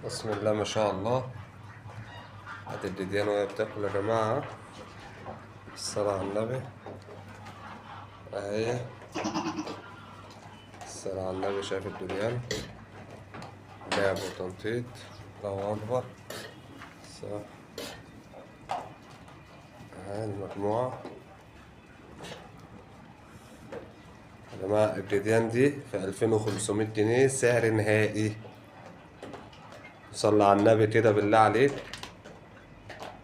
بسم الله ما شاء الله. هات الديديان وهي بتاكل يا جماعة. الصلاة على النبي اهي. الصلاة على النبي. شايف الدريان لعب وتنطيط. الله أكبر. صح. اهي المجموعة يا جماعة. الديديان دي في 2500 جنيه سعر نهائي. صلى على النبي كده بالله عليك.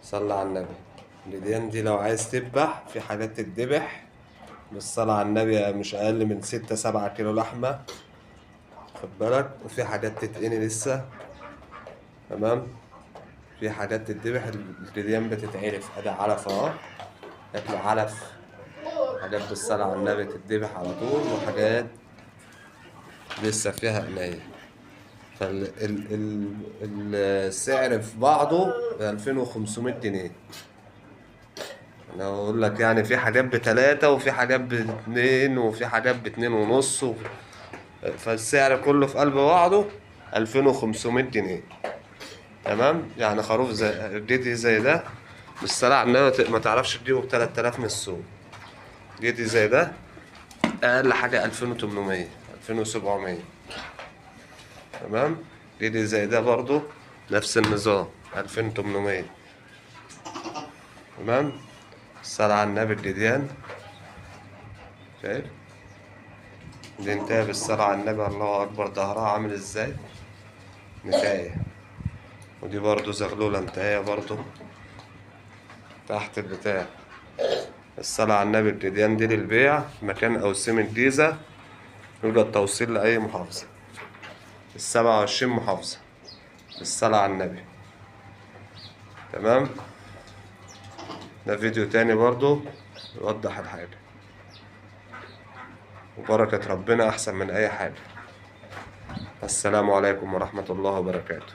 صلى على النبي. الديديان دي لو عايز تذبح في حاجات تتذبح بالصلاة على النبي مش أقل من 6-7 كيلو لحمة، خد بالك. وفي حاجات تتقني لسه، تمام. في حاجات تتذبح. الجديان بتتعرف أدي علف أهو، أكل علف. حاجات بالصلاة على النبي تتذبح على طول، وحاجات لسه فيها قناية. فالسعر في بعضه ب2500 جنيه. أنا أقول لك يعني في حاجات ب3 وفي حاجات ب2 وفي حاجات ب2.5 فالسعر كله في قلب بعضه 2500 جنيه، تمام. يعني خروف زي جدي زي ده بالصلاة على النبي ما تعرفش تجيبه ب3000 من السوق. جدي زي ده أقل حاجة 2800 2700، تمام. جدي زي ده برضو نفس النظام 2800، تمام. الصلاة على النبي. الجديان شايف دي انتهى بالصلاة على النبي. الله أكبر. ظهرها عامل ازاي نتاية. ودي برضو زغلولة انتهاية برضو تحت البتاع. الصلاة على النبي. الجديان دي للبيع في مكان أوسيم الجيزة. يوجد توصيل لأي محافظة، 27 محافظة بالصلاة على النبي، تمام. ده فيديو تاني برضو يوضح الحاجة، وبركة ربنا أحسن من أي حاجة. السلام عليكم ورحمة الله وبركاته.